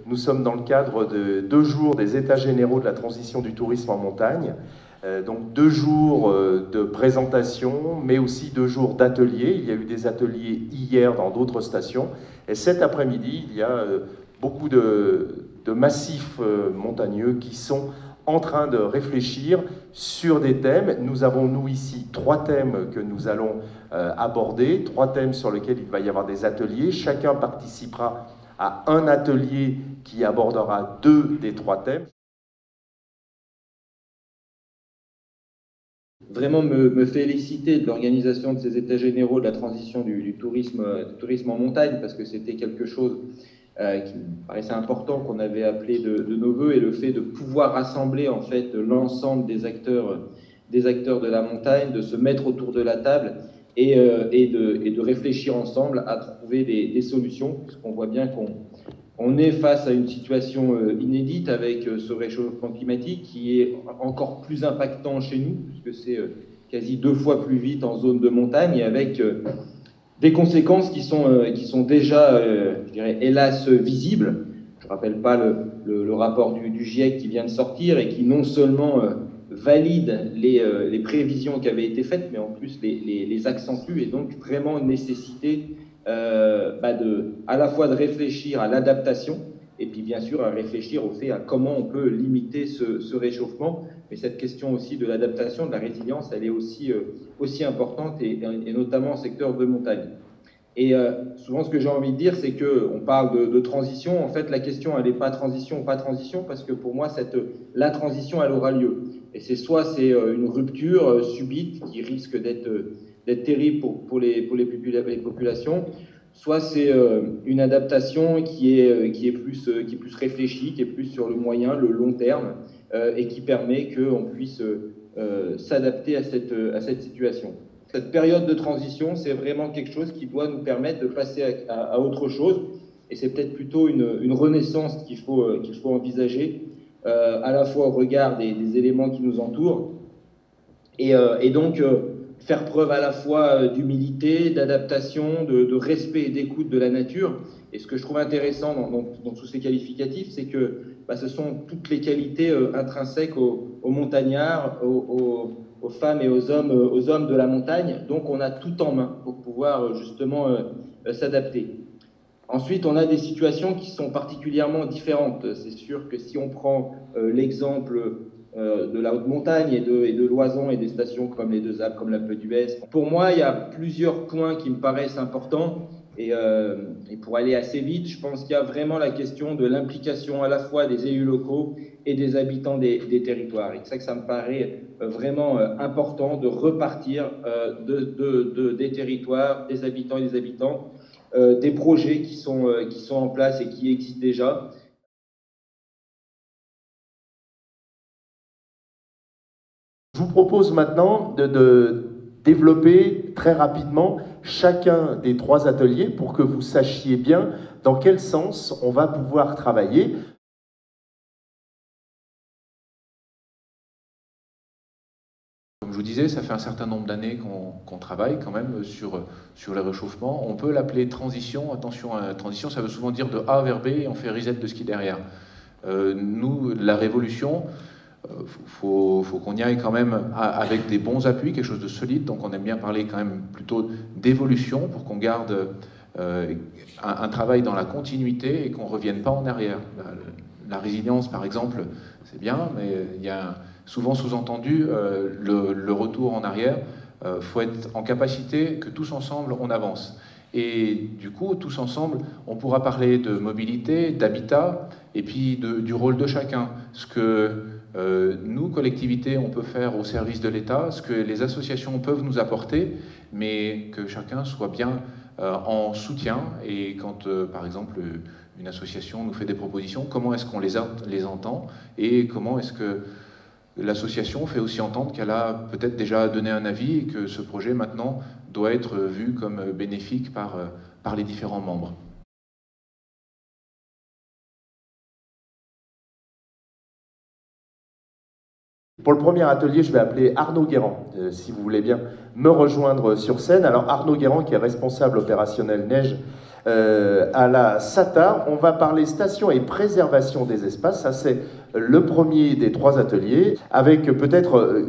Nous sommes dans le cadre de 2 jours des États généraux de la transition du tourisme en montagne. Donc 2 jours de présentation, mais aussi 2 jours d'ateliers. Il y a eu des ateliers hier dans d'autres stations. Et cet après-midi, il y a beaucoup de massifs montagneux qui sont en train de réfléchir sur des thèmes. Nous avons, nous, ici, 3 thèmes que nous allons aborder, 3 thèmes sur lesquels il va y avoir des ateliers. Chacun participera à un atelier qui abordera 2 des 3 thèmes. Vraiment me féliciter de l'organisation de ces États généraux de la transition du tourisme en montagne, parce que c'était quelque chose qui me paraissait important, qu'on avait appelé de nos voeux, et le fait de pouvoir rassembler en fait l'ensemble des acteurs de la montagne, de se mettre autour de la table et de réfléchir ensemble à trouver des solutions, puisqu'on voit bien qu'on est face à une situation inédite avec ce réchauffement climatique qui est encore plus impactant chez nous, puisque c'est quasi 2 fois plus vite en zone de montagne, et avec des conséquences qui sont déjà, je dirais, hélas, visibles. Je ne rappelle pas le rapport du GIEC qui vient de sortir et qui non seulement valide les prévisions qui avaient été faites, mais en plus les accentue, et donc vraiment une nécessité à la fois de réfléchir à l'adaptation, et puis bien sûr à réfléchir au fait à comment on peut limiter ce réchauffement. Mais cette question aussi de l'adaptation, de la résilience, elle est aussi importante, et notamment en secteur de montagne. Et souvent, ce que j'ai envie de dire, c'est qu'on parle de transition. En fait, la question, elle n'est pas transition ou pas transition, parce que pour moi, la transition, elle aura lieu. Et soit c'est une rupture subite qui risque d'être terrible pour les populations, soit c'est une adaptation qui est plus réfléchie, qui est plus sur le moyen, le long terme, et qui permet qu'on puisse s'adapter à cette situation. Cette période de transition, c'est vraiment quelque chose qui doit nous permettre de passer à autre chose, et c'est peut-être plutôt une renaissance qu'il faut envisager, à la fois au regard des éléments qui nous entourent, et donc faire preuve à la fois d'humilité, d'adaptation, de respect et d'écoute de la nature. Et ce que je trouve intéressant dans tous ces qualificatifs, c'est que ce sont toutes les qualités intrinsèques aux montagnards, aux femmes et aux hommes de la montagne. Donc on a tout en main pour pouvoir justement s'adapter. Ensuite, on a des situations qui sont particulièrement différentes. C'est sûr que si on prend l'exemple de la haute montagne et de l'Oison et des stations comme les Deux Alpes, comme l'Alpe d'Huez, pour moi, il y a plusieurs points qui me paraissent importants. Et pour aller assez vite, je pense qu'il y a vraiment la question de l'implication à la fois des élus locaux et des habitants des territoires. Et c'est ça que ça me paraît vraiment important, de repartir des territoires, des habitants et des habitants, des projets qui sont en place et qui existent déjà. Je vous propose maintenant de développer très rapidement chacun des 3 ateliers pour que vous sachiez bien dans quel sens on va pouvoir travailler. Comme je vous disais, ça fait un certain nombre d'années qu'on travaille quand même sur le réchauffement. On peut l'appeler transition. Attention, transition, ça veut souvent dire de A vers B et on fait reset de ski derrière. Nous, la révolution, faut qu'on y aille quand même avec des bons appuis, quelque chose de solide. Donc on aime bien parler quand même plutôt d'évolution pour qu'on garde un travail dans la continuité et qu'on ne revienne pas en arrière. La résilience, par exemple, c'est bien, mais il y a souvent sous-entendu le retour en arrière. Faut être en capacité que tous ensemble, on avance. Et du coup, tous ensemble, on pourra parler de mobilité, d'habitat, et puis du rôle de chacun. Ce que nous, collectivités, on peut faire au service de l'État, ce que les associations peuvent nous apporter, mais que chacun soit bien en soutien. Et quand, par exemple, une association nous fait des propositions, comment est-ce qu'on les entend, et comment est-ce que l'association fait aussi entendre qu'elle a peut-être déjà donné un avis et que ce projet maintenant doit être vu comme bénéfique par les différents membres. Pour le premier atelier, je vais appeler Arnaud Guérand, si vous voulez bien me rejoindre sur scène. Alors Arnaud Guérand, qui est responsable opérationnel neige à la SATA. On va parler station et préservation des espaces. Ça, c'est le premier des 3 ateliers, avec peut-être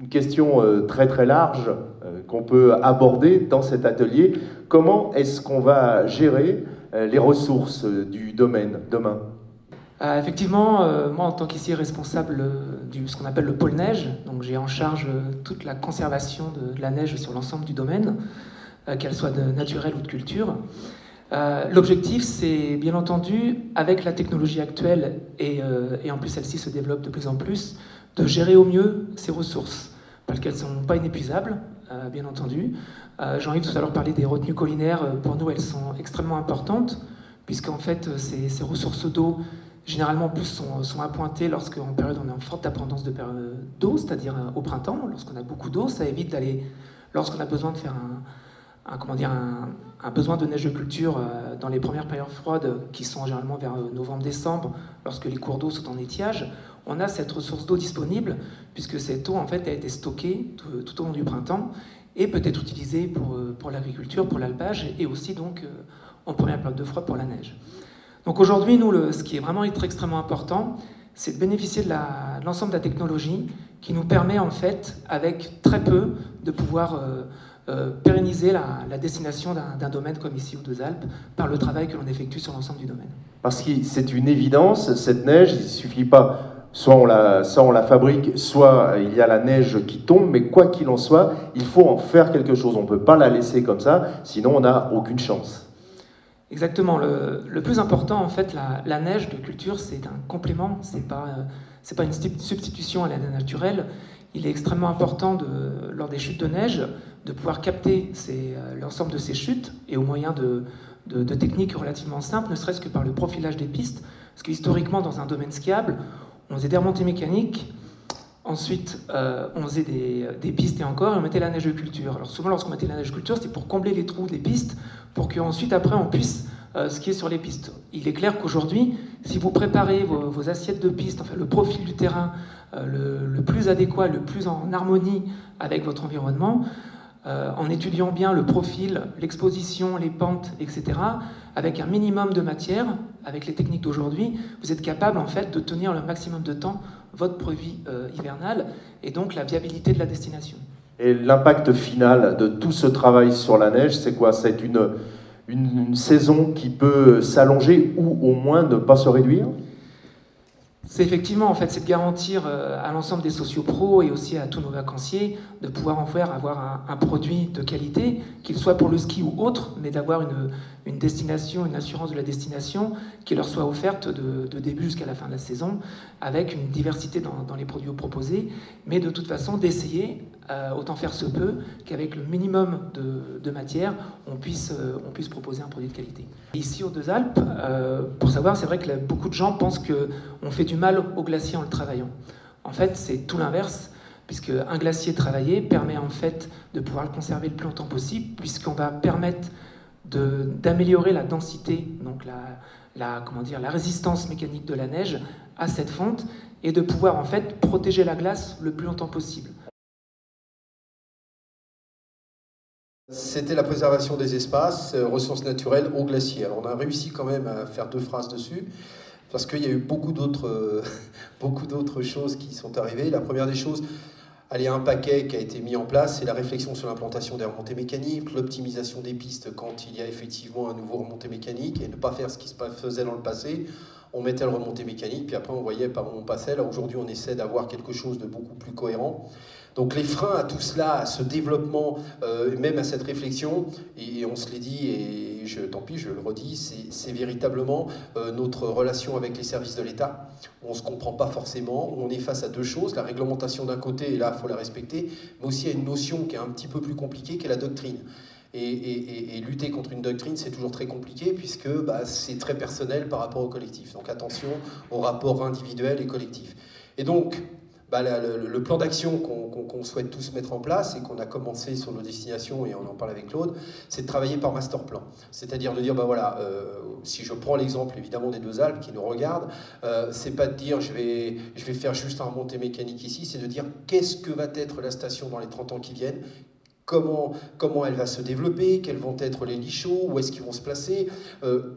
une question très très large qu'on peut aborder dans cet atelier. Comment est-ce qu'on va gérer les ressources du domaine demain ? Effectivement, moi en tant qu'ici responsable de ce qu'on appelle le pôle neige, donc j'ai en charge toute la conservation de la neige sur l'ensemble du domaine, qu'elle soit naturelle ou de culture. L'objectif, c'est bien entendu, avec la technologie actuelle, et en plus celle-ci se développe de plus en plus, de gérer au mieux ces ressources, parce qu'elles ne sont pas inépuisables, bien entendu. Jean-Yves tout à l'heure parlait des retenues collinaires. Pour nous, elles sont extrêmement importantes, puisqu'en fait, ces ressources d'eau, généralement, en plus, sont appointées lorsqu'en période on est en forte abondance d'eau, c'est-à-dire au printemps, lorsqu'on a beaucoup d'eau. Ça évite d'aller, lorsqu'on a besoin de faire un besoin de neige de culture dans les premières périodes froides, qui sont généralement vers novembre-décembre, lorsque les cours d'eau sont en étiage, on a cette ressource d'eau disponible, puisque cette eau, en fait, a été stockée tout au long du printemps et peut être utilisée pour l'agriculture, pour l'alpage, et aussi donc en première période de froid pour la neige. Donc aujourd'hui, nous, ce qui est vraiment extrêmement important, c'est de bénéficier de l'ensemble de la technologie qui nous permet en fait, avec très peu, de pouvoir pérenniser la destination d'un domaine comme ici aux Deux-Alpes par le travail que l'on effectue sur l'ensemble du domaine. Parce que c'est une évidence, cette neige, il ne suffit pas, soit on la fabrique, soit il y a la neige qui tombe, mais quoi qu'il en soit, il faut en faire quelque chose. On ne peut pas la laisser comme ça, sinon on n'a aucune chance. Exactement. Le plus important, en fait, la neige de culture, c'est un complément, c'est pas une substitution à la neige naturelle. Il est extrêmement important, lors des chutes de neige, de pouvoir capter l'ensemble de ces chutes, et au moyen de techniques relativement simples, ne serait-ce que par le profilage des pistes, parce que historiquement, dans un domaine skiable, on faisait des remontées mécaniques, ensuite on faisait des pistes et on mettait la neige de culture. Alors souvent, lorsqu'on mettait la neige de culture, c'était pour combler les trous des pistes, pour qu'ensuite, après, on puisse skier sur les pistes. Il est clair qu'aujourd'hui, si vous préparez vos assiettes de piste, enfin le profil du terrain le plus adéquat, le plus en harmonie avec votre environnement, en étudiant bien le profil, l'exposition, les pentes, etc., avec un minimum de matière, avec les techniques d'aujourd'hui, vous êtes capable en fait de tenir le maximum de temps votre produit hivernal et donc la viabilité de la destination. Et l'impact final de tout ce travail sur la neige, c'est quoi? C'est une saison qui peut s'allonger ou au moins ne pas se réduire? C'est effectivement, en fait, c'est de garantir à l'ensemble des sociopros et aussi à tous nos vacanciers de pouvoir en faire avoir un produit de qualité, qu'il soit pour le ski ou autre, mais d'avoir une destination, une assurance de la destination qui leur soit offerte de début jusqu'à la fin de la saison, avec une diversité dans les produits proposés, mais de toute façon d'essayer, autant faire se peut, qu'avec le minimum de matière, on puisse proposer un produit de qualité. Ici aux Deux-Alpes, pour savoir, c'est vrai que beaucoup de gens pensent qu'on fait du mal au glacier en le travaillant. En fait, c'est tout l'inverse, puisque un glacier travaillé permet en fait de pouvoir le conserver le plus longtemps possible, puisqu'on va permettre d'améliorer la densité, donc la résistance mécanique de la neige à cette fonte, et de pouvoir en fait protéger la glace le plus longtemps possible. C'était la préservation des espaces, ressources naturelles au glacier. Alors on a réussi quand même à faire 2 phrases dessus, parce qu'il y a eu beaucoup d'autres choses qui sont arrivées. La première des choses, il y a un paquet qui a été mis en place, c'est la réflexion sur l'implantation des remontées mécaniques, l'optimisation des pistes quand il y a effectivement un nouveau remontée mécanique, et ne pas faire ce qui se faisait dans le passé. On mettait le remontée mécanique, puis après on voyait par où on passait. Là aujourd'hui on essaie d'avoir quelque chose de beaucoup plus cohérent. Donc les freins à tout cela, à ce développement, même à cette réflexion, et on se l'est dit, et tant pis, je le redis, c'est véritablement notre relation avec les services de l'État. On ne se comprend pas forcément, on est face à 2 choses, la réglementation d'un côté, et là il faut la respecter, mais aussi à une notion qui est un petit peu plus compliquée, qui est la doctrine. Et lutter contre une doctrine, c'est toujours très compliqué, puisque c'est très personnel par rapport au collectif. Donc attention au rapport individuel et collectif. Et donc, le plan d'action qu'on souhaite tous mettre en place et qu'on a commencé sur nos destinations, et on en parle avec Claude, c'est de travailler par master plan. C'est-à-dire de dire, si je prends l'exemple évidemment des deux Alpes qui nous regardent, c'est pas de dire je vais faire juste un remontée mécanique ici, c'est de dire qu'est-ce que va être la station dans les 30 ans qui viennent, comment elle va se développer, quels vont être les lits chauds, où est-ce qu'ils vont se placer,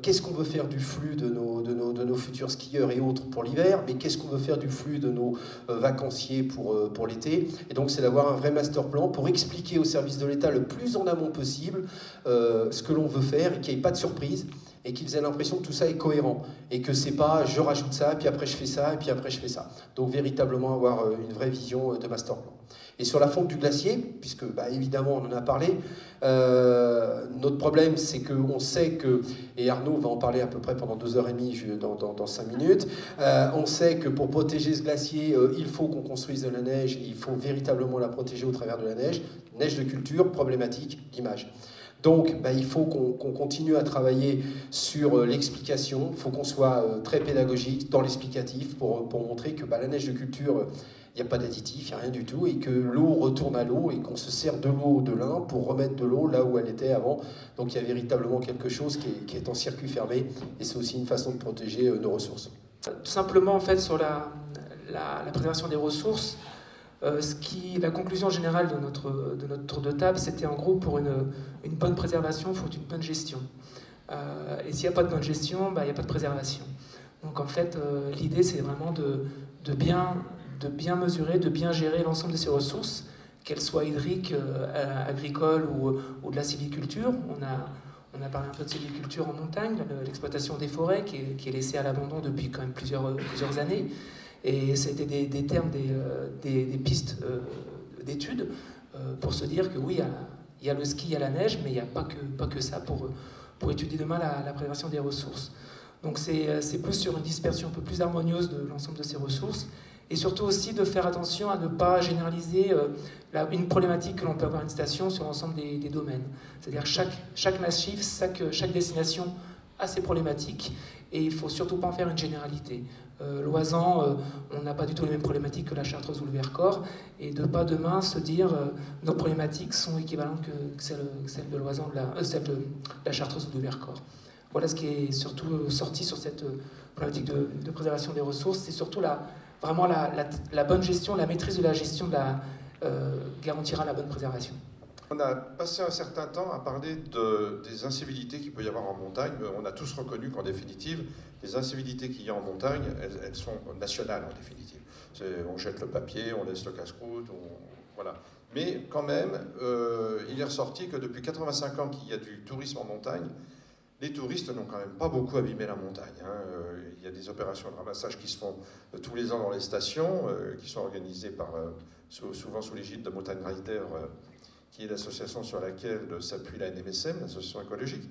qu'est-ce qu'on veut faire du flux de nos futurs skieurs et autres pour l'hiver, mais qu'est-ce qu'on veut faire du flux de nos vacanciers pour l'été. Et donc c'est d'avoir un vrai master plan pour expliquer au service de l'État le plus en amont possible ce que l'on veut faire et qu'il n'y ait pas de surprise, et qu'ils aient l'impression que tout ça est cohérent, et que c'est pas je rajoute ça, et puis après je fais ça, et puis après je fais ça. Donc véritablement avoir une vraie vision de master plan. Et sur la fonte du glacier, puisque évidemment on en a parlé, notre problème c'est qu'on sait que, et Arnaud va en parler à peu près pendant 2h30 dans 5 minutes, on sait que pour protéger ce glacier, il faut qu'on construise de la neige, il faut véritablement la protéger au travers de la neige. Neige de culture, problématique d'image. Donc, il faut qu'on continue à travailler sur l'explication, il faut qu'on soit très pédagogique dans l'explicatif pour montrer que la neige de culture, il n'y a pas d'additif, il n'y a rien du tout, et que l'eau retourne à l'eau, et qu'on se sert de l'eau de l'un pour remettre de l'eau là où elle était avant. Donc il y a véritablement quelque chose qui est en circuit fermé, et c'est aussi une façon de protéger nos ressources. Tout simplement, en fait, sur la préservation des ressources, la conclusion générale de notre tour de table, c'était en gros pour une bonne préservation, il faut une bonne gestion. Et s'il n'y a pas de bonne gestion, il n'y a pas de préservation. Donc en fait, l'idée c'est vraiment de bien mesurer, de bien gérer l'ensemble de ces ressources, qu'elles soient hydriques, agricoles ou de la sylviculture. On a parlé un peu de sylviculture en montagne, l'exploitation des forêts qui est laissée à l'abandon depuis quand même plusieurs années. Et c'était des termes, des pistes d'études pour se dire que oui, il y a le ski, il y a la neige, mais il n'y a pas que ça pour étudier demain la préservation des ressources. Donc c'est plus sur une dispersion un peu plus harmonieuse de l'ensemble de ces ressources, et surtout aussi de faire attention à ne pas généraliser une problématique que l'on peut avoir à une station sur l'ensemble des domaines. C'est-à-dire chaque massif, chaque destination a ses problématiques, et il ne faut surtout pas en faire une généralité. L'Oisans, on n'a pas du tout les mêmes problématiques que la Chartreuse ou le Vercors, et de pas demain se dire nos problématiques sont équivalentes que celles de l'Oisan, celles de la Chartreuse ou du Vercors. Voilà ce qui est surtout sorti sur cette problématique de préservation des ressources, c'est surtout vraiment la bonne gestion, la maîtrise de la gestion garantira la bonne préservation. On a passé un certain temps à parler des incivilités qu'il peut y avoir en montagne. On a tous reconnu qu'en définitive, les incivilités qu'il y a en montagne, elles sont nationales en définitive. On jette le papier, on laisse le casse-croûte, voilà. Mais quand même, il est ressorti que depuis 85 ans qu'il y a du tourisme en montagne, les touristes n'ont quand même pas beaucoup abîmé la montagne. Il y a des opérations de ramassage qui se font tous les ans dans les stations, qui sont organisées souvent sous l'égide de Montagne Rider, qui est l'association sur laquelle s'appuie la NMSM, l'association écologique.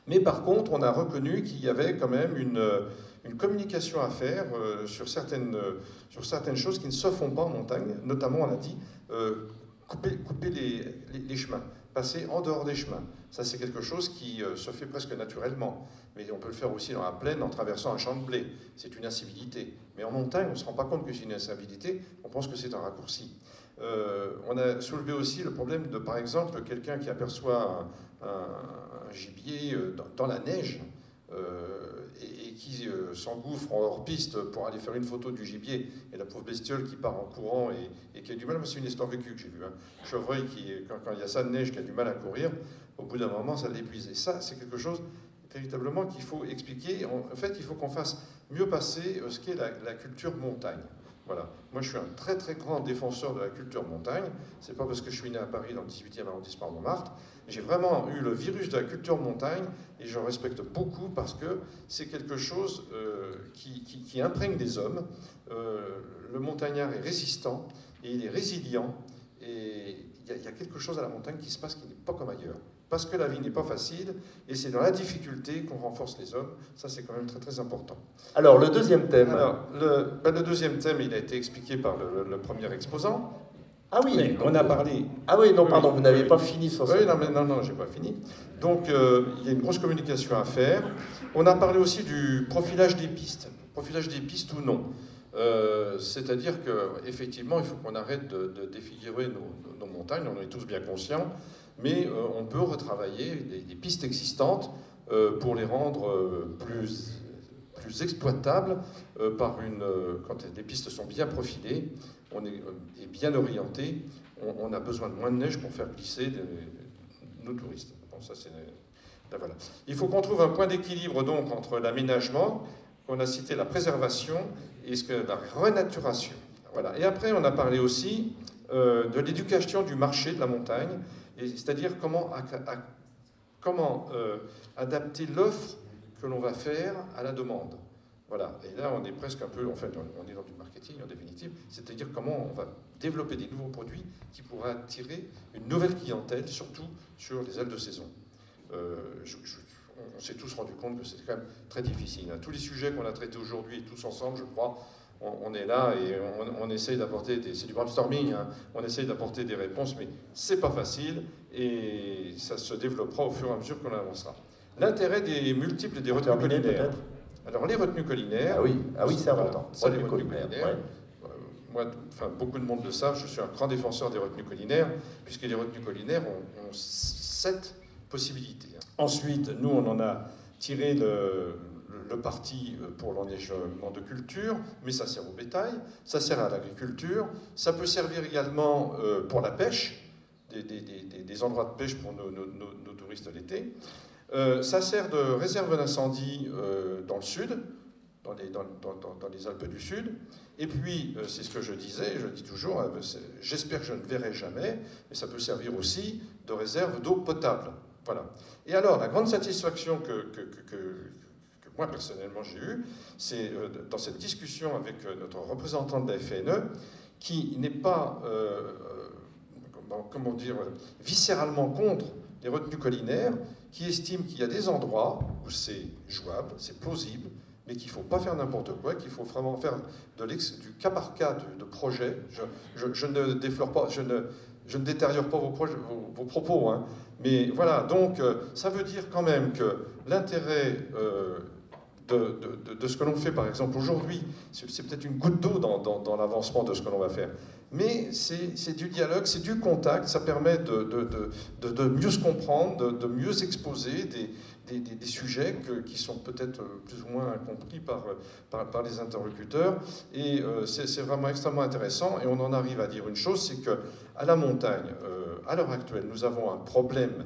Mais par contre, on a reconnu qu'il y avait quand même une communication à faire sur certaines choses qui ne se font pas en montagne. Notamment, on a dit, couper les chemins, passer en dehors des chemins. Ça, c'est quelque chose qui se fait presque naturellement. Mais on peut le faire aussi dans la plaine en traversant un champ de blé. C'est une incivilité. Mais en montagne, on ne se rend pas compte que c'est une incivilité, on pense que c'est un raccourci. On a soulevé aussi le problème de, par exemple, quelqu'un qui aperçoit un gibier dans la neige et qui s'engouffre en hors-piste pour aller faire une photo du gibier, et la pauvre bestiole qui part en courant et qui a du mal. C'est une histoire vécue que j'ai vue. Un chevreuil quand il y a ça de neige, qui a du mal à courir, au bout d'un moment, ça l'épuise. Et ça, c'est quelque chose véritablement qu'il faut expliquer. En fait, il faut qu'on fasse mieux passer ce qu'est la culture montagne. Voilà. Moi, je suis un très très grand défenseur de la culture montagne. C'est pas parce que je suis né à Paris dans le 18e arrondissement de Montmartre. J'ai vraiment eu le virus de la culture montagne et je respecte beaucoup parce que c'est quelque chose qui imprègne des hommes. Le montagnard est résistant et il est résilient. Et il y a quelque chose à la montagne qui se passe qui n'est pas comme ailleurs. Parce que la vie n'est pas facile, et c'est dans la difficulté qu'on renforce les hommes. Ça, c'est quand même très, très important. Alors, le deuxième thème. Alors, le deuxième thème, il a été expliqué par le premier exposant. Ah oui, mais on a parlé... Ah oui, non, pardon, vous n'avez pas fini sur ça. Oui, non, j'ai pas fini. Donc, il y a une grosse communication à faire. On a parlé aussi du profilage des pistes. Profilage des pistes ou non. C'est-à-dire qu'effectivement, il faut qu'on arrête de défigurer nos montagnes, on en est tous bien conscients, mais on peut retravailler des pistes existantes pour les rendre plus exploitables quand les pistes sont bien profilées et bien orientées. On a besoin de moins de neige pour faire glisser nos touristes. Bon, ça, ben voilà. Il faut qu'on trouve un point d'équilibre donc entre l'aménagement, qu'on a cité la préservation, et la renaturation. Voilà. Et après, on a parlé aussi de l'éducation du marché de la montagne, c'est-à-dire comment adapter l'offre que l'on va faire à la demande. Voilà. Et là, on est presque un peu, en fait, on est dans du marketing en définitive, c'est-à-dire comment on va développer des nouveaux produits qui pourraient attirer une nouvelle clientèle, surtout sur les ailes de saison. On s'est tous rendu compte que c'est quand même très difficile. Tous les sujets qu'on a traités aujourd'hui, tous ensemble, je crois, on est là et on essaye d'apporter c'est du brainstorming, hein, on essaye d'apporter des réponses, mais c'est pas facile et ça se développera au fur et à mesure qu'on avancera. L'intérêt des multiples des retenues collinaires. Alors les retenues collinaires... Ah oui, c'est important. Ça, les retenues collinaires. Ouais. Moi, beaucoup de monde le savent, je suis un grand défenseur des retenues collinaires, puisque les retenues collinaires ont 7 possibilités. Ensuite, nous, on en a tiré le parti pour l'enneigement de culture, mais ça sert au bétail, ça sert à l'agriculture, ça peut servir également pour la pêche, des endroits de pêche pour nos touristes l'été. Ça sert de réserve d'incendie dans le sud, dans les Alpes du Sud. Et puis, c'est ce que je disais, je dis toujours, j'espère que je ne verrai jamais, mais ça peut servir aussi de réserve d'eau potable. Voilà. Et alors, la grande satisfaction que moi, personnellement, j'ai eue, c'est dans cette discussion avec notre représentant de la FNE, qui n'est pas, comment dire, viscéralement contre les retenues collinaires, qui estime qu'il y a des endroits où c'est jouable, c'est plausible, mais qu'il ne faut pas faire n'importe quoi, qu'il faut vraiment faire du cas par cas de projet. Je ne déflore pas, je ne détériore pas vos propos, hein. Mais voilà, donc ça veut dire quand même que l'intérêt de ce que l'on fait, par exemple, aujourd'hui, c'est peut-être une goutte d'eau dans l'avancement de ce que l'on va faire. Mais c'est du dialogue, c'est du contact, ça permet de mieux se comprendre, de mieux exposer des sujets qui sont peut-être plus ou moins compris par les interlocuteurs. Et c'est vraiment extrêmement intéressant. Et on en arrive à dire une chose, c'est qu'à la montagne, à l'heure actuelle, nous avons un problème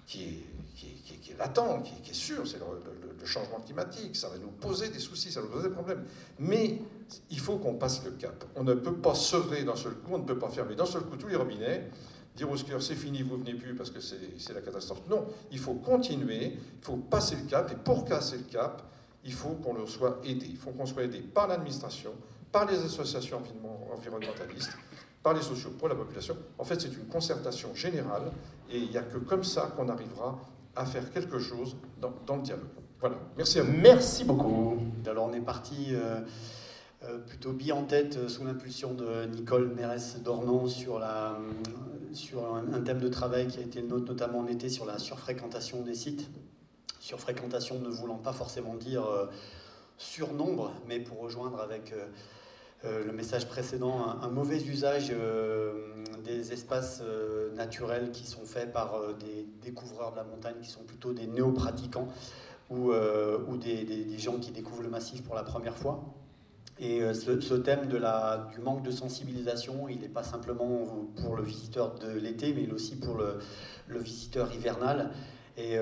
qui est latent, qui est sûr, c'est le changement climatique, ça va nous poser des soucis, ça va nous poser des problèmes. Mais il faut qu'on passe le cap. On ne peut pas sevrer d'un seul coup, on ne peut pas fermer d'un seul coup tous les robinets, dire aux skieurs c'est fini, vous venez plus parce que c'est la catastrophe. Non, il faut continuer, il faut passer le cap, et pour casser le cap, il faut qu'on soit aidé. Il faut qu'on soit aidé par l'administration, par les associations environnementalistes, par les sociaux, pour la population. En fait, c'est une concertation générale, et il n'y a que comme ça qu'on arrivera à faire quelque chose dans le dialogue. Voilà, merci à vous. Merci beaucoup. Alors on est parti plutôt bille en tête sous l'impulsion de Nicole Mérès-Dornon sur un thème de travail qui a été le nôtre notamment en été sur la surfréquentation des sites. Surfréquentation ne voulant pas forcément dire surnombre, mais pour rejoindre avec le message précédent, un mauvais usage des espaces naturels qui sont faits par des découvreurs de la montagne, qui sont plutôt des néo-pratiquants ou des gens qui découvrent le massif pour la première fois. Et ce thème du manque de sensibilisation, il n'est pas simplement pour le visiteur de l'été, mais il est aussi pour le visiteur hivernal. Et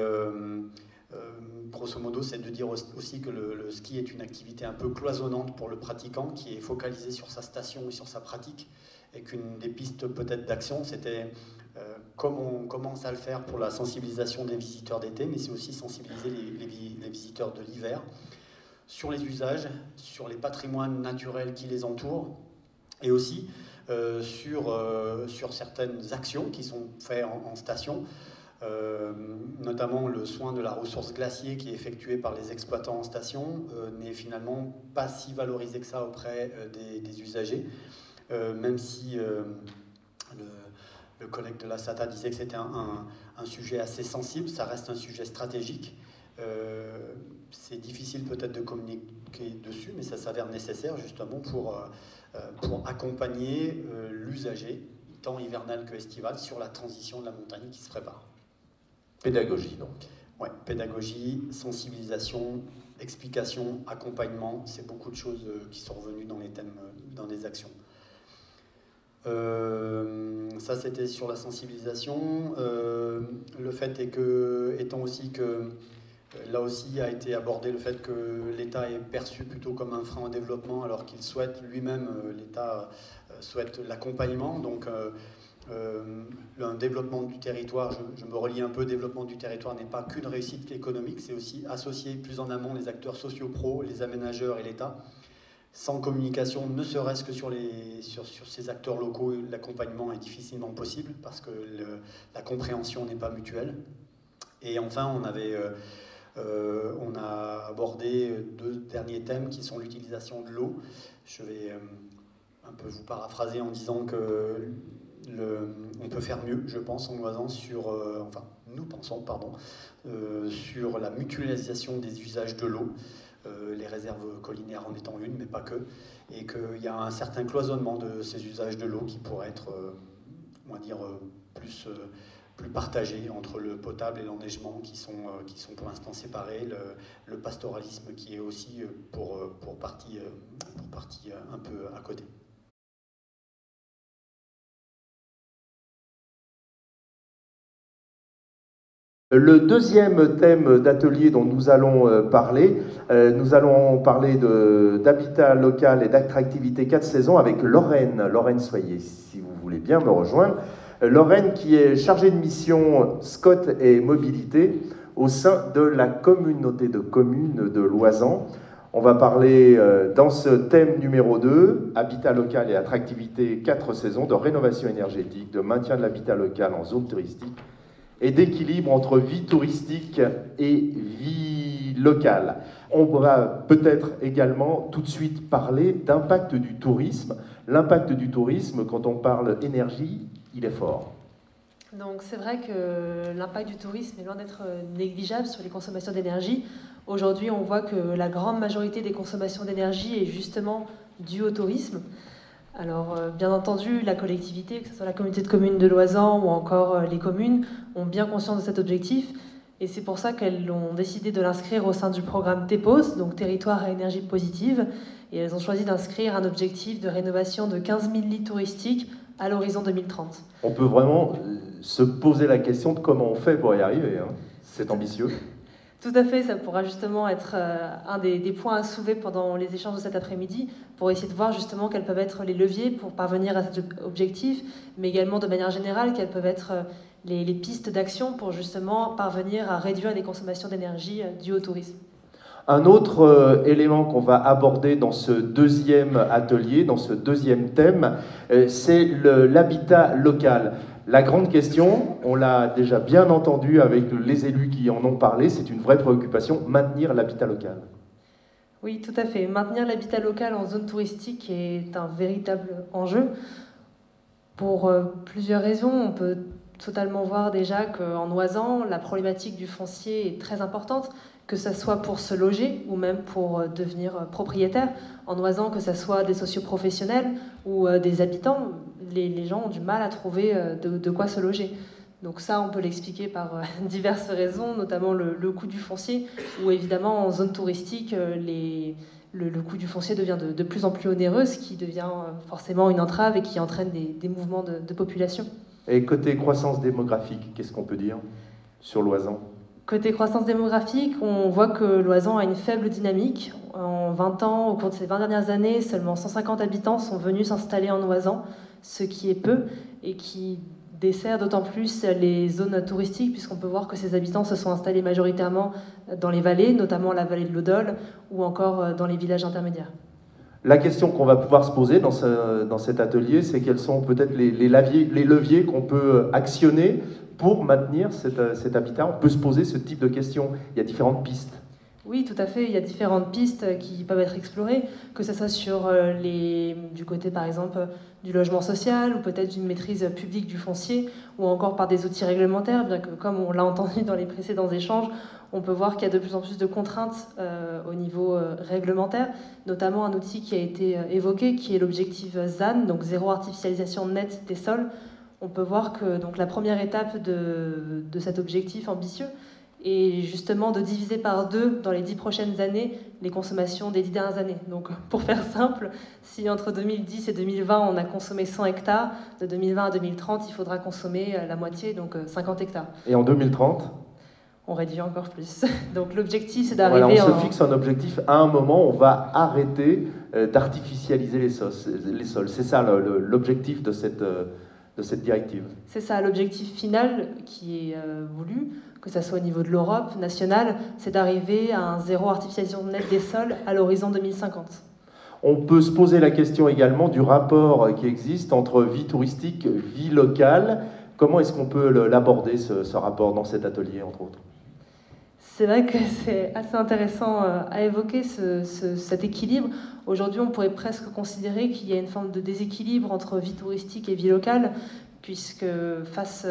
grosso modo, c'est de dire aussi que le ski est une activité un peu cloisonnante pour le pratiquant, qui est focalisé sur sa station et sur sa pratique, et qu'une des pistes peut-être d'action, c'était comme on commence à le faire pour la sensibilisation des visiteurs d'été, mais c'est aussi sensibiliser les visiteurs de l'hiver sur les usages, sur les patrimoines naturels qui les entourent, et aussi sur certaines actions qui sont faites en station, notamment le soin de la ressource glacier qui est effectué par les exploitants en station n'est finalement pas si valorisé que ça auprès des usagers, même si le collègue de la SATA disait que c'était un sujet assez sensible, ça reste un sujet stratégique. C'est difficile peut-être de communiquer dessus, mais ça s'avère nécessaire justement pour accompagner l'usager, tant hivernal que estival, sur la transition de la montagne qui se prépare. Pédagogie, donc. Ouais, pédagogie, sensibilisation, explication, accompagnement, c'est beaucoup de choses qui sont revenues dans les thèmes, dans les actions. Ça, c'était sur la sensibilisation. Le fait est que, étant aussi que, là aussi a été abordé le fait que l'État est perçu plutôt comme un frein au développement, alors qu'il souhaite lui-même, l'État souhaite l'accompagnement. Donc, un développement du territoire, je me relie un peu, développement du territoire n'est pas qu'une réussite économique, c'est aussi associer plus en amont les acteurs sociaux-pro, les aménageurs et l'État. Sans communication, ne serait-ce que sur ces acteurs locaux, l'accompagnement est difficilement possible parce que la compréhension n'est pas mutuelle. Et enfin, on a abordé 2 derniers thèmes qui sont l'utilisation de l'eau. Je vais un peu vous paraphraser en disant que on peut faire mieux, je pense, en basant sur, nous pensons, pardon, sur la mutualisation des usages de l'eau, les réserves collinaires en étant une, mais pas que, et qu'il y a un certain cloisonnement de ces usages de l'eau qui pourrait être, on va dire, plus partagés entre le potable et l'enneigement qui sont pour l'instant séparés, le pastoralisme qui est aussi pour partie un peu à côté. Le deuxième thème d'atelier dont nous allons parler d'habitat local et d'attractivité 4 saisons avec Lorraine. Lorraine, soyez, si vous voulez bien me rejoindre. Lorraine qui est chargée de mission SCOT et mobilité au sein de la communauté de communes de Loisan. On va parler dans ce thème numéro 2, habitat local et attractivité 4 saisons, de rénovation énergétique, de maintien de l'habitat local en zone touristique, et d'équilibre entre vie touristique et vie locale. On va peut-être également tout de suite parler d'impact du tourisme. L'impact du tourisme, quand on parle énergie, il est fort. Donc c'est vrai que l'impact du tourisme est loin d'être négligeable sur les consommations d'énergie. Aujourd'hui, on voit que la grande majorité des consommations d'énergie est justement due au tourisme. Alors, bien entendu, la collectivité, que ce soit la communauté de communes de Loisan ou encore les communes, ont bien conscience de cet objectif. Et c'est pour ça qu'elles ont décidé de l'inscrire au sein du programme TEPOS, donc Territoire à énergie positive. Et elles ont choisi d'inscrire un objectif de rénovation de 15 000 lits touristiques à l'horizon 2030. On peut vraiment se poser la question de comment on fait pour y arriver. Hein. C'est ambitieux. Tout à fait, ça pourra justement être un des points à soulever pendant les échanges de cet après-midi, pour essayer de voir justement quels peuvent être les leviers pour parvenir à cet objectif, mais également de manière générale, quelles peuvent être les pistes d'action pour justement parvenir à réduire les consommations d'énergie dues au tourisme. Un autre élément qu'on va aborder dans ce deuxième atelier, dans ce deuxième thème, c'est l'habitat local. La grande question, on l'a déjà bien entendu avec les élus qui en ont parlé, c'est une vraie préoccupation, maintenir l'habitat local. Oui, tout à fait. Maintenir l'habitat local en zone touristique est un véritable enjeu. Pour plusieurs raisons, on peut totalement voir déjà qu'en Loisan, la problématique du foncier est très importante, que ce soit pour se loger ou même pour devenir propriétaire. En Loisan, que ce soit des socioprofessionnels ou des habitants, les gens ont du mal à trouver de quoi se loger. Donc ça, on peut l'expliquer par diverses raisons, notamment le coût du foncier, où évidemment en zone touristique, le coût du foncier devient de plus en plus onéreux, ce qui devient forcément une entrave et qui entraîne des mouvements de population. Et côté croissance démographique, qu'est-ce qu'on peut dire sur Loisan ? Côté croissance démographique, on voit que Loisan a une faible dynamique. En 20 ans, au cours de ces 20 dernières années, seulement 150 habitants sont venus s'installer en Loisan, ce qui est peu et qui dessert d'autant plus les zones touristiques, puisqu'on peut voir que ces habitants se sont installés majoritairement dans les vallées, notamment la vallée de l'Odol ou encore dans les villages intermédiaires. La question qu'on va pouvoir se poser dans cet atelier, c'est quels sont peut-être les leviers qu'on peut actionner pour maintenir cet habitat. On peut se poser ce type de questions. Il y a différentes pistes. Oui, tout à fait. Il y a différentes pistes qui peuvent être explorées, que ce soit sur du côté, par exemple, du logement social ou peut-être d'une maîtrise publique du foncier ou encore par des outils réglementaires, bien que, comme on l'a entendu dans les précédents échanges, on peut voir qu'il y a de plus en plus de contraintes au niveau réglementaire, notamment un outil qui a été évoqué, qui est l'objectif ZAN, donc zéro artificialisation nette des sols. On peut voir que donc, la première étape de cet objectif ambitieux est justement de diviser par 2 dans les 10 prochaines années les consommations des 10 dernières années. Donc pour faire simple, si entre 2010 et 2020 on a consommé 100 hectares, de 2020 à 2030 il faudra consommer la moitié, donc 50 hectares. Et en 2030 ? On réduit encore plus. Donc l'objectif c'est d'arriver on se fixe un objectif, à un moment on va arrêter d'artificialiser les sols. C'est ça l'objectif de cette directive. C'est ça, l'objectif final qui est voulu, que ce soit au niveau de l'Europe, nationale, c'est d'arriver à un zéro artificialisation nette des sols à l'horizon 2050. On peut se poser la question également du rapport qui existe entre vie touristique, vie locale. Comment est-ce qu'on peut l'aborder, ce rapport, dans cet atelier, entre autres ? C'est vrai que c'est assez intéressant à évoquer cet équilibre. Aujourd'hui, on pourrait presque considérer qu'il y a une forme de déséquilibre entre vie touristique et vie locale, puisque face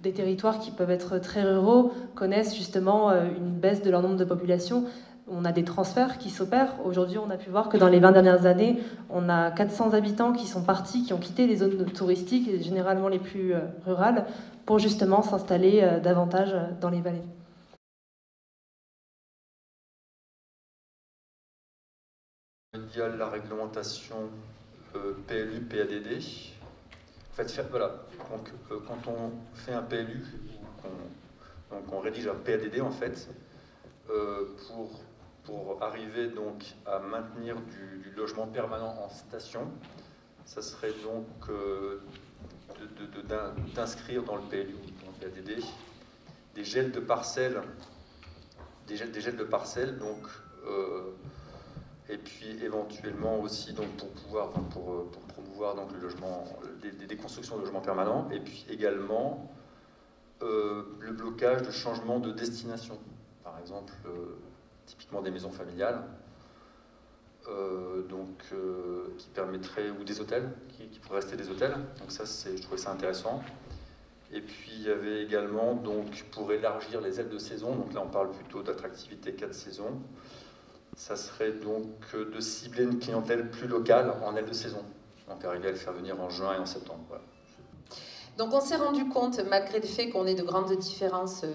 des territoires qui peuvent être très ruraux, connaissent justement une baisse de leur nombre de population. On a des transferts qui s'opèrent. Aujourd'hui, on a pu voir que dans les 20 dernières années, on a 400 habitants qui sont partis, qui ont quitté les zones touristiques, généralement les plus rurales, pour justement s'installer davantage dans les vallées. Il y a la réglementation PLU, PADD. En fait, voilà. Donc, quand on fait un PLU, on rédige un PADD en fait, pour arriver donc à maintenir du logement permanent en station, ça serait donc d'inscrire dans le PLU, dans le PADD, des gels de parcelles, donc. Et puis éventuellement aussi donc pour promouvoir donc le logement, des constructions de logements permanents, et puis également le blocage de changement de destination, par exemple typiquement des maisons familiales, qui permettraient, ou des hôtels, qui pourraient rester des hôtels. Donc ça, je trouvais ça intéressant. Et puis il y avait également donc pour élargir les ailes de saison, donc là on parle plutôt d'attractivité 4 saisons. Ça serait donc de cibler une clientèle plus locale en aile de saison. Donc arriver à le faire venir en juin et en septembre. Voilà. Donc on s'est rendu compte, malgré le fait qu'on ait de grandes différences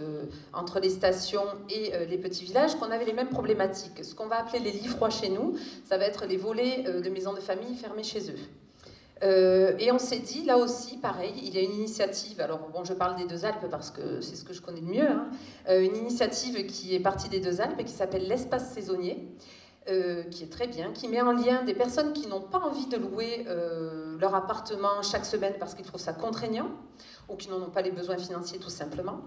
entre les stations et les petits villages, qu'on avait les mêmes problématiques. Ce qu'on va appeler les lits froids chez nous, ça va être les volets de maisons de famille fermés chez eux. Et on s'est dit, là aussi, pareil, il y a une initiative, alors bon, je parle des Deux Alpes parce que c'est ce que je connais le mieux, hein, une initiative qui est partie des Deux Alpes et qui s'appelle l'espace saisonnier, qui est très bien, qui met en lien des personnes qui n'ont pas envie de louer leur appartement chaque semaine parce qu'ils trouvent ça contraignant, ou qui n'en ont pas les besoins financiers tout simplement,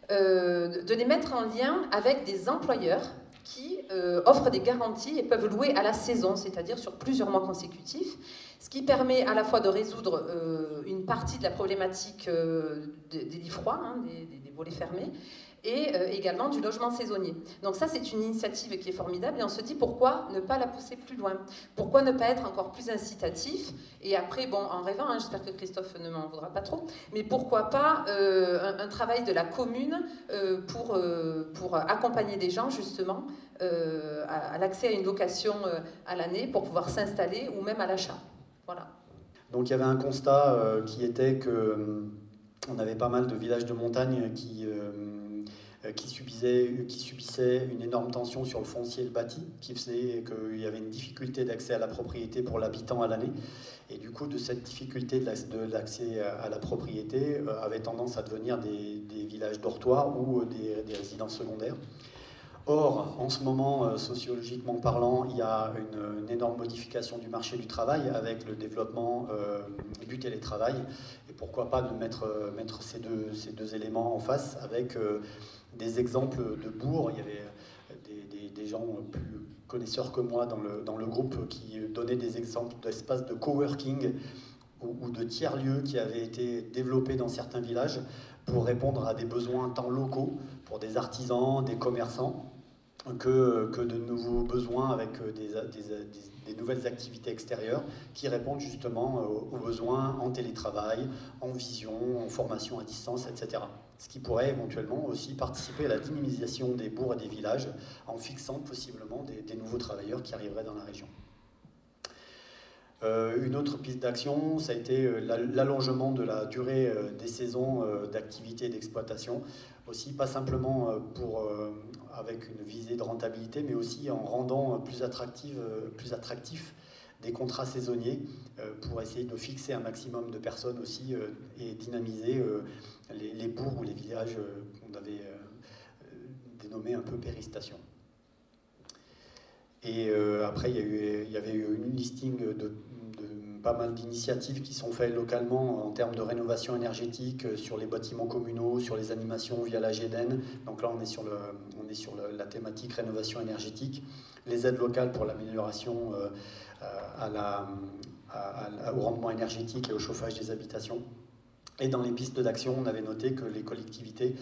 de les mettre en lien avec des employeurs qui offrent des garanties et peuvent louer à la saison, c'est-à-dire sur plusieurs mois consécutifs, ce qui permet à la fois de résoudre une partie de la problématique des lits froids, hein, des volets fermés, et également du logement saisonnier. Donc ça, c'est une initiative qui est formidable, et on se dit pourquoi ne pas la pousser plus loin? Pourquoi ne pas être encore plus incitatif? Et après, bon, en rêvant, hein, j'espère que Christophe ne m'en voudra pas trop, mais pourquoi pas un travail de la commune pour accompagner des gens, justement, à l'accès à une location à l'année pour pouvoir s'installer, ou même à l'achat. Voilà. Donc il y avait un constat qui était que on avait pas mal de villages de montagne qui subissaient une énorme tension sur le foncier et le bâti, qui faisait qu'il y avait une difficulté d'accès à la propriété pour l'habitant à l'année. Et du coup, de cette difficulté de l'accès à la propriété avait tendance à devenir des villages dortoirs ou des résidences secondaires. Or, en ce moment, sociologiquement parlant, il y a une énorme modification du marché du travail avec le développement du télétravail. Et pourquoi pas de mettre ces deux éléments en face avec des exemples de bourgs. Il y avait des gens plus connaisseurs que moi dans le groupe qui donnaient des exemples d'espaces de coworking ou de tiers-lieux qui avaient été développés dans certains villages pour répondre à des besoins tant locaux pour des artisans, des commerçants, que de nouveaux besoins avec des nouvelles activités extérieures qui répondent justement aux besoins en télétravail, en vision, en formation à distance, etc. ce qui pourrait éventuellement aussi participer à la dynamisation des bourgs et des villages en fixant possiblement des nouveaux travailleurs qui arriveraient dans la région. Une autre piste d'action, ça a été l'allongement de la durée des saisons d'activité et d'exploitation, aussi pas simplement avec une visée de rentabilité, mais aussi en rendant plus attractifs des contrats saisonniers pour essayer de fixer un maximum de personnes aussi et dynamiser les bourgs ou les villages qu'on avait dénommés un peu péristation. Et après, il y avait eu une listing de pas mal d'initiatives qui sont faites localement en termes de rénovation énergétique sur les bâtiments communaux, sur les animations via la GEDEN. Donc là, on est sur la thématique rénovation énergétique. Les aides locales pour l'amélioration au rendement énergétique et au chauffage des habitations. Et dans les pistes d'action, on avait noté que les collectivités,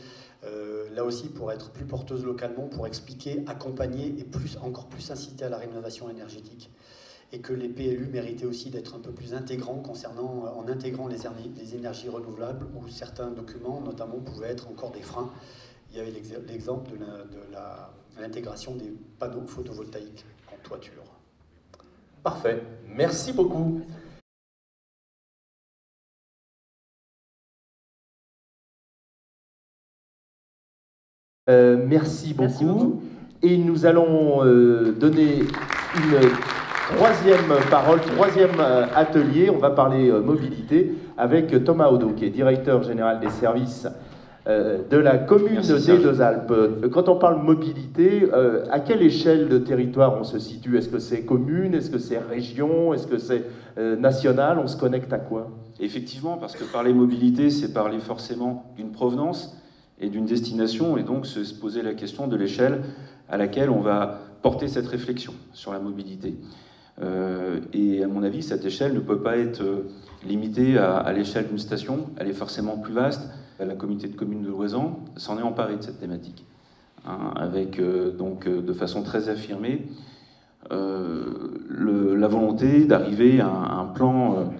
là aussi, pour être plus porteuses localement, pour expliquer, accompagner et encore plus inciter à la rénovation énergétique. Et que les PLU méritaient aussi d'être un peu plus intégrants en intégrant les énergies renouvelables, où certains documents, notamment, pouvaient être encore des freins. Il y avait l'exemple de l'intégration des panneaux photovoltaïques en toiture. Parfait. Merci beaucoup. Merci beaucoup. Et nous allons donner une troisième atelier. On va parler mobilité avec Thomas Odo, qui est directeur général des services de la commune des Deux-Alpes. Quand on parle mobilité, à quelle échelle de territoire on se situe? Est-ce que c'est commune? Est-ce que c'est région? Est-ce que c'est national? On se connecte à quoi? Effectivement, parce que parler mobilité, c'est parler forcément d'une provenance et d'une destination, et donc se poser la question de l'échelle à laquelle on va porter cette réflexion sur la mobilité. Et à mon avis, cette échelle ne peut pas être limitée à l'échelle d'une station, elle est forcément plus vaste. La communauté de communes de Loisan s'en est emparée de cette thématique, hein, avec donc de façon très affirmée la volonté d'arriver à un plan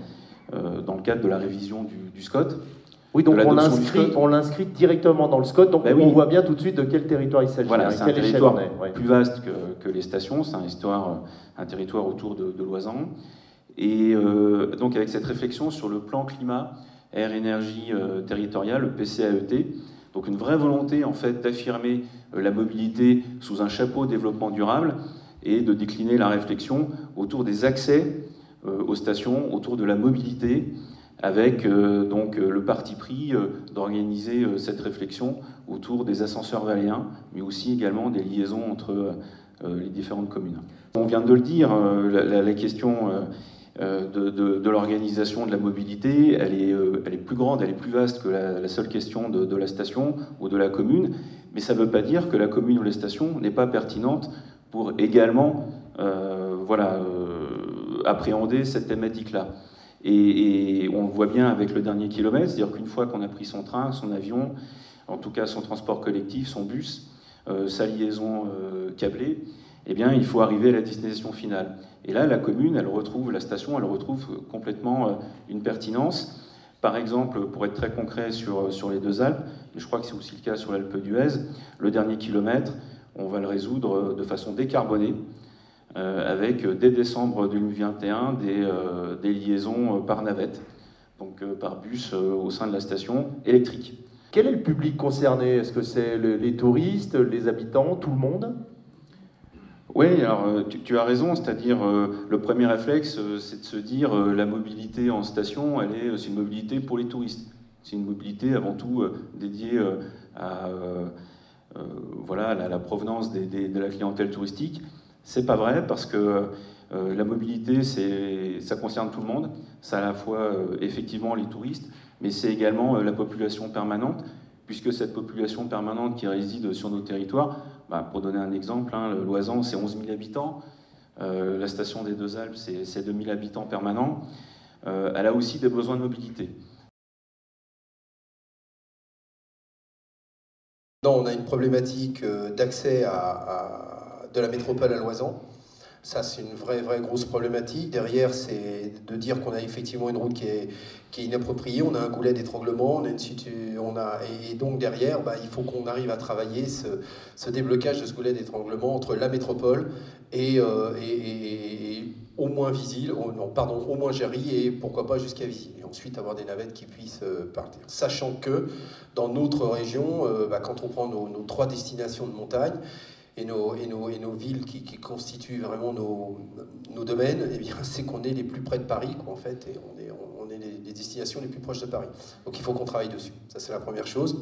dans le cadre de la révision du SCOT. Oui, donc on l'inscrit directement dans le SCOT, donc on voit bien tout de suite de quel territoire il s'agit. Voilà, c'est un territoire plus vaste que les stations, c'est un territoire autour de Loisan. Et donc avec cette réflexion sur le plan climat, air, énergie territoriale, le PCAET, donc une vraie volonté en fait d'affirmer la mobilité sous un chapeau développement durable et de décliner la réflexion autour des accès aux stations, autour de la mobilité, avec donc le parti pris d'organiser cette réflexion autour des ascenseurs valléens, mais aussi également des liaisons entre les différentes communes. On vient de le dire, la question de l'organisation de la mobilité, elle est plus grande, elle est plus vaste que la seule question de la station ou de la commune, mais ça ne veut pas dire que la commune ou la station n'est pas pertinente pour également appréhender cette thématique-là. Et on le voit bien avec le dernier kilomètre, c'est-à-dire qu'une fois qu'on a pris son train, son avion, en tout cas son transport collectif, son bus, sa liaison câblée, eh bien, il faut arriver à la destination finale. Et là, la commune, la station, elle retrouve complètement une pertinence. Par exemple, pour être très concret sur les Deux-Alpes, et je crois que c'est aussi le cas sur l'Alpe d'Huez, le dernier kilomètre, on va le résoudre de façon décarbonée, avec dès décembre 2021 des liaisons par navette, donc par bus au sein de la station électrique. Quel est le public concerné? Est-ce que c'est les touristes, les habitants, tout le monde? Oui, alors tu as raison, c'est-à-dire le premier réflexe, c'est de se dire la mobilité en station, c'est une mobilité pour les touristes. C'est une mobilité avant tout dédiée à la provenance de la clientèle touristique. C'est pas vrai parce que la mobilité, ça concerne tout le monde. C'est à la fois effectivement les touristes, mais c'est également la population permanente, puisque cette population permanente qui réside sur nos territoires, pour donner un exemple, le Loisan, c'est 11 000 habitants, la station des Deux-Alpes, c'est 2 000 habitants permanents. Elle a aussi des besoins de mobilité. Non, on a une problématique d'accès de la métropole à Loisan. Ça, c'est une vraie grosse problématique. Derrière, c'est de dire qu'on a effectivement une route qui est inappropriée, on a un goulet d'étranglement, et donc derrière, il faut qu'on arrive à travailler ce déblocage de ce goulet d'étranglement entre la métropole et au moins Visil, au moins Jarry, et pourquoi pas jusqu'à Visil. Et ensuite avoir des navettes qui puissent partir. Sachant que dans notre région, quand on prend nos 3 destinations de montagne, et nos villes qui constituent vraiment nos domaines, eh bien, c'est qu'on est les plus près de Paris, quoi, en fait, et on est les destinations les plus proches de Paris. Donc il faut qu'on travaille dessus. Ça, c'est la première chose.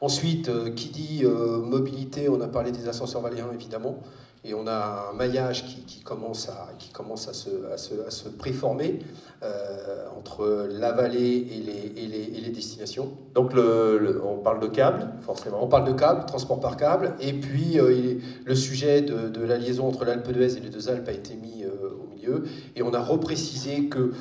Ensuite, qui dit mobilité, on a parlé des ascenseurs valéens, évidemment, et on a un maillage qui commence à se préformer entre la vallée et les destinations. Donc on parle de câble, forcément. On parle de câble, transport par câble, et puis le sujet de la liaison entre l'Alpe d'Huez et les 2 Alpes a été mis au milieu, et on a reprécisé que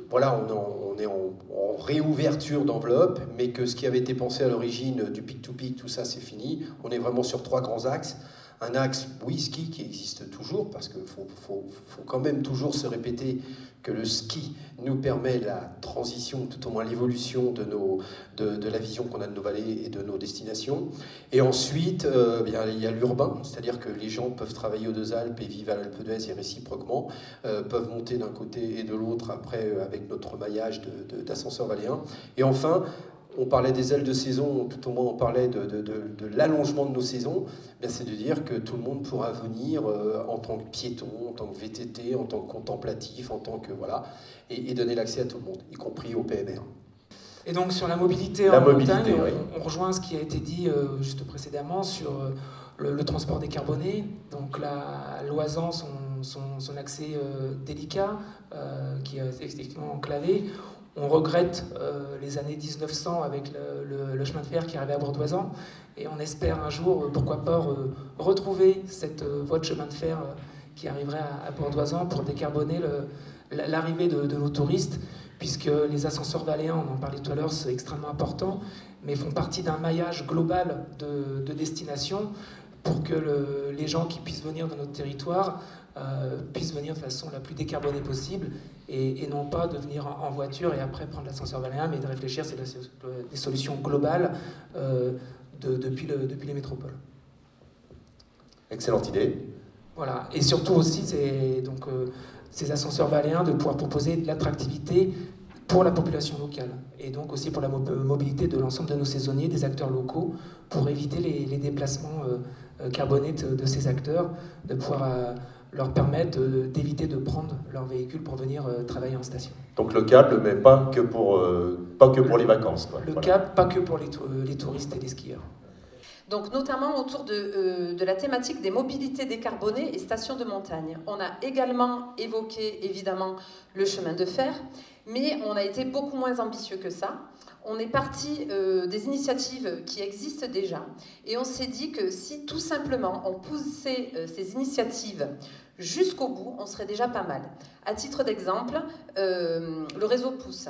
voilà, on est en réouverture d'enveloppe, mais que ce qui avait été pensé à l'origine du pic-to-pic, tout ça c'est fini. On est vraiment sur 3 grands axes. Un axe ski qui existe toujours, parce qu'il faut quand même toujours se répéter que le ski nous permet la transition, tout au moins l'évolution de la vision qu'on a de nos vallées et de nos destinations. Et ensuite, il y a l'urbain, c'est-à-dire que les gens peuvent travailler aux 2 Alpes et vivre à l'Alpe d'Huez et réciproquement, peuvent monter d'un côté et de l'autre après avec notre maillage d'ascenseurs valéens. Et enfin, on parlait des ailes de saison, tout au moins on parlait de l'allongement de nos saisons, c'est de dire que tout le monde pourra venir en tant que piéton, en tant que VTT, en tant que contemplatif, en tant que voilà, et donner l'accès à tout le monde, y compris au PMR. Et donc sur la mobilité en montagne, on rejoint ce qui a été dit juste précédemment sur le transport décarboné. Donc la Loisan, son accès délicat, qui est effectivement enclavé. On regrette les années 1900 avec le chemin de fer qui arrivait à Bourdoisan, et on espère un jour, pourquoi pas, retrouver cette voie de chemin de fer qui arriverait à Bourdoisan pour décarboner l'arrivée de nos touristes, puisque les ascenseurs valéens, on en parlait tout à l'heure, c'est extrêmement important, mais font partie d'un maillage global de destinations pour que les gens qui puissent venir dans notre territoire puissent venir de façon la plus décarbonée possible, et non pas de venir en voiture et après prendre l'ascenseur valéen, mais de réfléchir, c'est des solutions globales depuis les métropoles. Excellente idée. Voilà, et surtout aussi, ces ascenseurs valéens, de pouvoir proposer de l'attractivité pour la population locale, et donc aussi pour la mobilité de l'ensemble de nos saisonniers, des acteurs locaux, pour éviter les déplacements carbonés de ces acteurs, de pouvoir leur permettre d'éviter de prendre leur véhicule pour venir travailler en station. Donc le câble, mais pas que pour les vacances, quoi. Le câble, pas que pour les touristes et les skieurs. Donc notamment autour de la thématique des mobilités décarbonées et stations de montagne. On a également évoqué évidemment le chemin de fer, mais on a été beaucoup moins ambitieux que ça. On est parti des initiatives qui existent déjà, et on s'est dit que si tout simplement on poussait ces initiatives jusqu'au bout, on serait déjà pas mal. À titre d'exemple, le réseau pousse.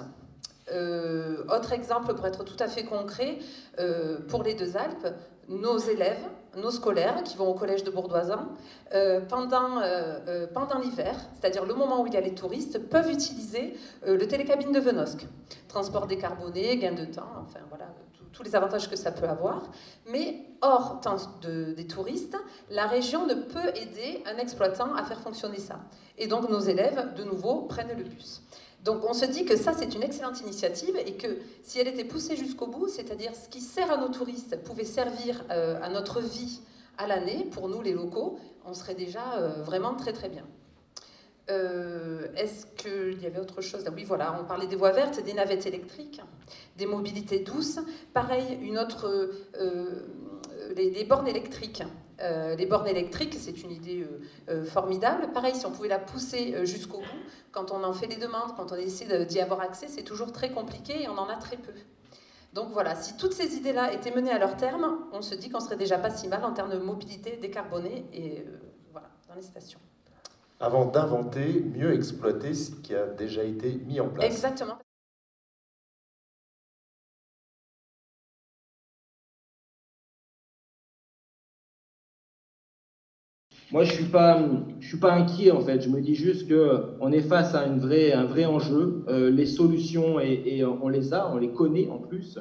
Autre exemple, pour être tout à fait concret, pour les 2 Alpes, nos élèves, nos scolaires qui vont au collège de Bourdoisan, pendant l'hiver, c'est-à-dire le moment où il y a les touristes, peuvent utiliser le télécabine de Venosque. Transport décarboné, gain de temps, enfin voilà, tous les avantages que ça peut avoir. Mais hors temps des touristes, la région ne peut aider un exploitant à faire fonctionner ça. Et donc nos élèves, de nouveau, prennent le bus. Donc on se dit que ça, c'est une excellente initiative, et que si elle était poussée jusqu'au bout, c'est-à-dire ce qui sert à nos touristes pouvait servir à notre vie à l'année, pour nous les locaux, on serait déjà vraiment très très bien. Est-ce qu'il y avait autre chose? Oui, voilà, on parlait des voies vertes, des navettes électriques, des mobilités douces. Pareil, les bornes électriques. Les bornes électriques, c'est une idée formidable. Pareil, si on pouvait la pousser jusqu'au bout, quand on en fait les demandes, quand on essaie d'y avoir accès, c'est toujours très compliqué et on en a très peu. Donc voilà, si toutes ces idées-là étaient menées à leur terme, on se dit qu'on serait déjà pas si mal en termes de mobilité décarbonée et voilà, dans les stations. Avant d'inventer, mieux exploiter ce qui a déjà été mis en place. Exactement. Moi, je suis pas inquiet en fait. Je me dis juste que on est face à un vrai enjeu. Les solutions et on les connaît en plus.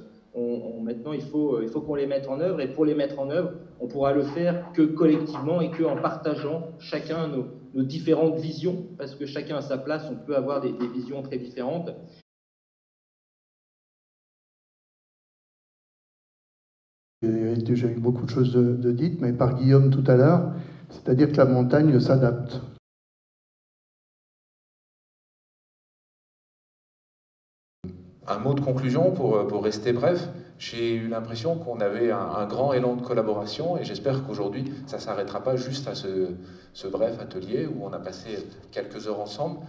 Maintenant, il faut qu'on les mette en œuvre. Et pour les mettre en œuvre, on pourra le faire que collectivement et que en partageant chacun nos différentes visions, parce que chacun à sa place, on peut avoir des visions très différentes. Il y a déjà eu beaucoup de choses de dites, mais par Guillaume tout à l'heure, c'est-à-dire que la montagne s'adapte. Un mot de conclusion pour rester bref. J'ai eu l'impression qu'on avait un grand élan de collaboration et j'espère qu'aujourd'hui, ça ne s'arrêtera pas juste à ce bref atelier où on a passé quelques heures ensemble,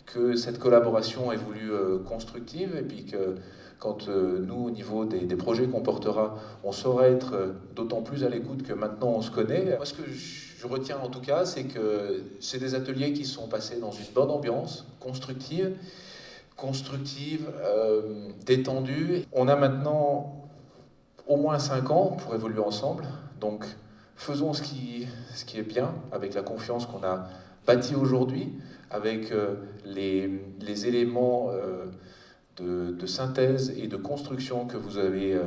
que cette collaboration est voulue constructive et puis que quand nous, au niveau des projets qu'on portera, on saura être d'autant plus à l'écoute que maintenant on se connaît. Moi, ce que je retiens en tout cas, c'est que c'est des ateliers qui sont passés dans une bonne ambiance, constructive, détendue. On a maintenant au moins 5 ans pour évoluer ensemble, donc faisons ce qui est bien, avec la confiance qu'on a bâtie aujourd'hui, avec les éléments de synthèse et de construction que vous avez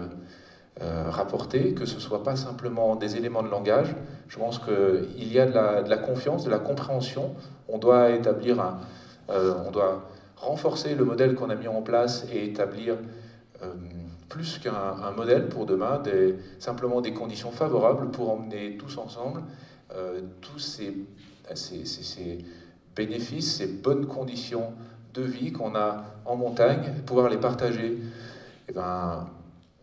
rapportés, que ce ne soit pas simplement des éléments de langage. Je pense qu'il y a de la confiance, de la compréhension. On doit on doit renforcer le modèle qu'on a mis en place et établir plus qu'un modèle pour demain, simplement des conditions favorables pour emmener tous ensemble tous ces bénéfices, ces bonnes conditions de vie qu'on a en montagne, pouvoir les partager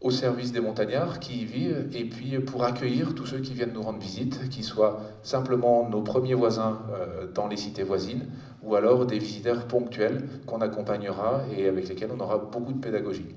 au service des montagnards qui y vivent et puis pour accueillir tous ceux qui viennent nous rendre visite, qui soient simplement nos premiers voisins dans les cités voisines ou alors des visiteurs ponctuels qu'on accompagnera et avec lesquels on aura beaucoup de pédagogie.